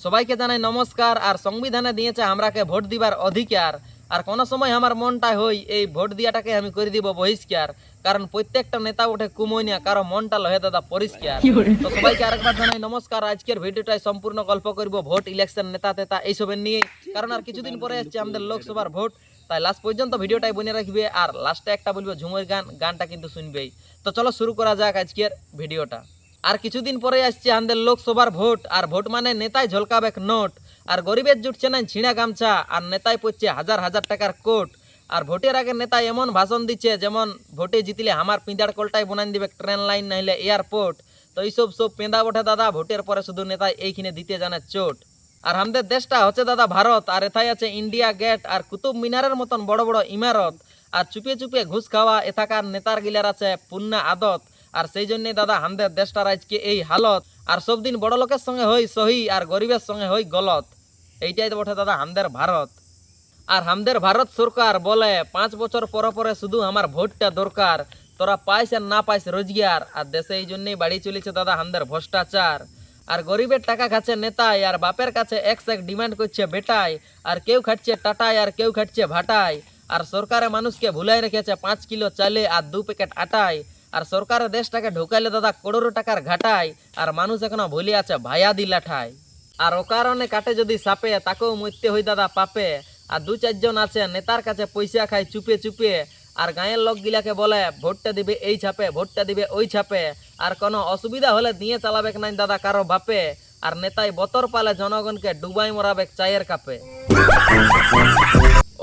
সবাইকে জানাই নমস্কার। আর সংবিধানে দিয়েছে আমরাকে ভোট দিবার অধিকার। আর কোনো সময় আমার মনটা হই এই ভোট দিয়াটাকে আমি করে দিব বহিষ্কার। কারণ প্রত্যেকটা নেতা ওঠে কুমইনিয়া, কারো মনটা লহে দাদা পরিষ্কার। তো সবাইকে আরেকবার জানাই নমস্কার। আজকের ভিডিওটাই সম্পূর্ণ গল্প করব ভোট, ইলেকশন, নেতা তেতা এইসবের নিয়ে। কারণ আর কিছুদিন পরে আসছে আমাদের লোকসভার ভোট, তাই লাস্ট পর্যন্ত ভিডিওটাই বনে রাখবে। আর লাস্টে একটা বলবো ঝুমুর গানটা কিন্তু শুনবেই। তো চলো শুরু করা যাক আজকের ভিডিওটা। আর কিছুদিন পরে আসছে আমাদের লোকসভার ভোট। আর ভোট মানে নেতায় ঝলকাবেক নোট, আর গরিবের জুটছে না ছিঁড়া গামছা, আর নেতায় পড়ছে হাজার হাজার টাকার কোট। আর ভোটের আগে নেতা এমন ভাষণ দিচ্ছে যেমন ভোটে জিতলে আমার পিঁদার কলটাই বনাই দিবে ট্রেন লাইন নাইলে এয়ারপোর্ট। তো এইসব পেঁদা ওঠে দাদা, ভোটের পরে শুধু নেতায় এইখানে দিতে জানে চোট। আর আমাদের দেশটা হচ্ছে দাদা ভারত, আর এথায় আছে ইন্ডিয়া গেট আর কুতুব মিনারের মতন বড় বড় ইমারত। আর চুপে চুপে ঘুষ খাওয়া এথাকার নেতার গিলার আছে পুণ্যা আদত। আর সেই জন্যই দাদা আমাদের দেশটার আজকে এই হালত। আর সব দিন বড় লোকের সঙ্গে হই সহি আর গরিবের সঙ্গে হই গলত। এইটাই তো বটে দাদা আমাদের ভারত। আর আমাদের ভারত সরকার বলে 5 বছর পরে পরে শুধু আমার ভোটটা দরকার। তোরা পাইস আর না পাইস রোজগার। আর দেশে এই জন্যই বাড়ি চলেছে দাদা আমাদের ভ্রষ্টাচার। আর গরিবের টাকা খাচ্ছে নেতায়, আর বাপের কাছে এক ডিমান্ড করছে বেটায়। আর কেউ খাচ্ছে টাটায় আর কেউ খাচ্ছে ভাটায়। আর সরকারে মানুষকে ভুলাই রেখেছে 5 কিলো চালে আর 2 প্যাকেট আটায়। আর সরকারের দেশটাকে ঢুকাইলে দাদা করোড়ো টাকার ঘাটায়। আর মানুষ এখনো ভুলে আছে ভায়া দি লাঠায়। আর ও কারণে কাটে যদি সাপে তাকেও মরতে হই দাদা পাপে। আর 2-4 জন আছে নেতার কাছে পয়সা খায় চুপে চুপে। আর গাঁয়ের লোকগুলাকে বলে ভোটটা দিবে এই ছাপে, ভোটটা দিবে ওই ছাপে। আর কোনো অসুবিধা হলে দিয়ে চালাবে নাই দাদা কারো বাপে। আর নেতাই বতর পালে জনগণকে ডুবাই মরাবে চায়ের কাপে।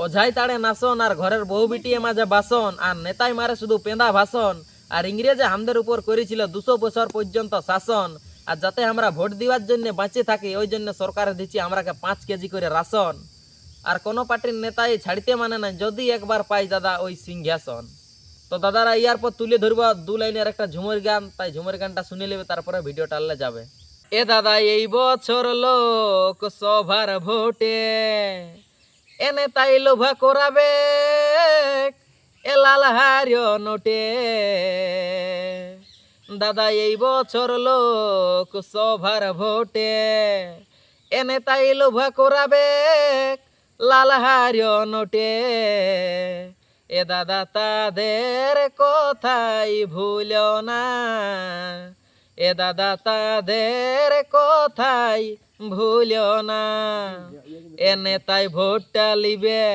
ওঝাই তাড়ে নাসন আর ঘরের বউ বিটিয়ে মাঝে বাসন। আর নেতাই মারে শুধু পেঁদা ভাষণ। আর ইংরেজে আমাদের উপর করেছিল 200 বছর পর্যন্ত শাসন। আর যাতে আমরা ভোট দেওয়ার জন্য বাঁচে থাকি ওই জন্য সরকারে দিচ্ছি আমরাকে 5 কেজি করে রাশন। আর কোনো পার্টির নেতাই ছাড়িতে মানে না যদি একবার পাই দাদা ওই সিংহাসন। তো দাদারা ইয়ার পর তুলে ধরব 2 লাইনের একটা ঝুমুর গান, তাই ঝুমুর গানটা শুনে নেবে তারপরে ভিডিও টানলে যাবে। এ দাদা এই বছর লোক সভার ভোটে এনে তাই লোভা করাবে এ লাল হারিয় নোটে। দাদা এই বছর লোক সভার ভোটে এনে তাই লোভা করাবে লাল হারিয় নোটে। এ দাদা তাদের কথাই ভুলো না, এ দাদা তাদের কথাই ভুলো না। এ নেতাই ভোটটা লিবে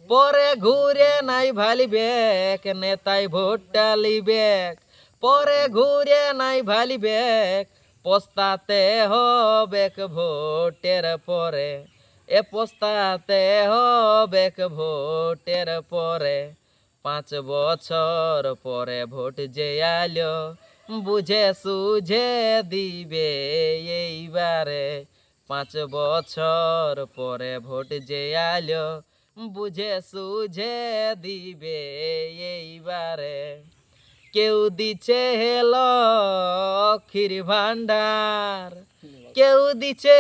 পরে ঘুরে নাই ভালিবে, নেতাই ভোটটা লিবে পরে ঘুরে নাই ভালিবে। পস্তাতে হবে ভোটের পরে, এ পস্তাতে হবে ভোটের পরে। 5 বছর পরে ভোট যে আলো বুঝে সুঝে দিবে এইবারে। 5 বছর পরে ভোট যে আলো বুঝে সুঝে দিবে এইবারে। কেউ দিচ্ছে লক্ষ্মীর ভান্ডার, কেউ দিচ্ছে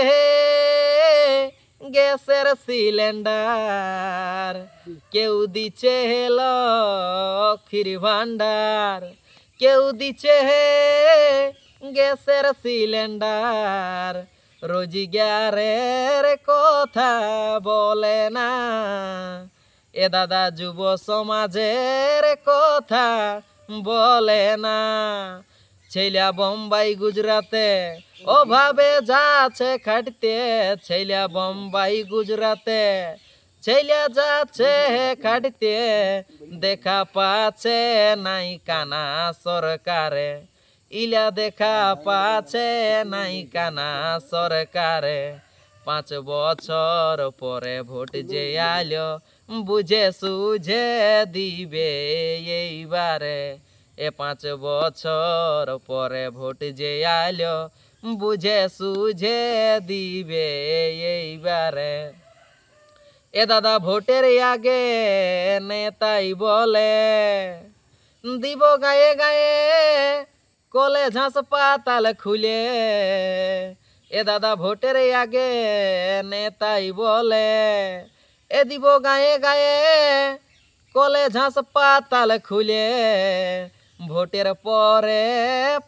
গ্যাসের সিলিন্ডার, কেউ দিচ্ছে লক্ষ্মীর ভান্ডার, কেউ দিচ্ছে গ্যাসের সিলিন্ডার। রোজগারের কথা বলে না, এ দাদা যুব সমাজের কথা বলে না। ছেলা বোম্বাই গুজরাতে ওভাবে যাচ্ছে খাটতে, ছেলা বোম্বাই গুজরাতে ছেলা যাচ্ছে খাটতে। দেখা পাচ্ছে নাই কানা সরকারে, ইলা দেখা পাচ্ছে নাই কানা সরকারে। 5 বছর পরে ভোট যে আলো বুঝে সুঝে দিবে এইবারে। এ 5 বছর পরে ভোট যে আলো বুঝে সুঝে দিবে এইবারে। এ দাদা ভোটের আগে নেতাই বলে দিব গায়ে গায়ে কলেজ হাসপাতাল খুলে। এ দাদা ভোটের আগে নেতাই বলে এ দিব গায়ে গায়ে কলেজ হাসপাতাল খুলে। ভোটের পরে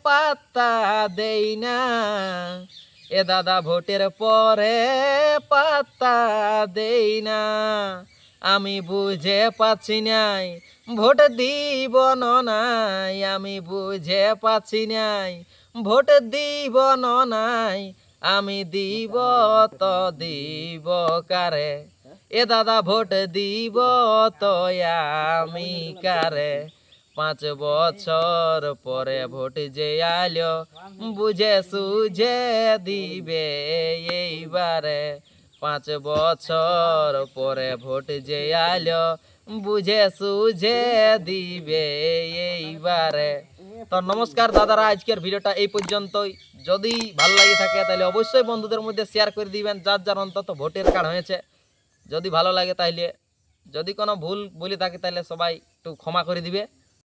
পাত্তা দেই না, এ দাদা ভোটের পরে পাত্তা দেই না, আমি বুঝে পাচ্ছি নাই ভোট দিব নাই, আমি বুঝে পাচ্ছি নাই ভোট দিব নাই, আমি দিব তো দিব কারে, এ দাদা ভোট দিব তো আমি কারে, 5 বছর পরে ভোট যে আইলো বুঝে সুঝে দিবে এইবারে, 5 বছর পরে ভোট যে আইলো বুঝে সুঝে দিবে এইবারে। তো নমস্কার দাদারা, আজকের ভিডিওটা এই পর্যন্তই। যদি ভালো লাগে থাকে তাহলে অবশ্যই বন্ধুদের মধ্যে শেয়ার করে দিবেন, যার যার অন্তত ভোটের কার্ড হয়েছে। যদি ভালো লাগে তাহলে, যদি কোনো ভুল বলে থাকে তাহলে সবাই একটু ক্ষমা করে দিবে।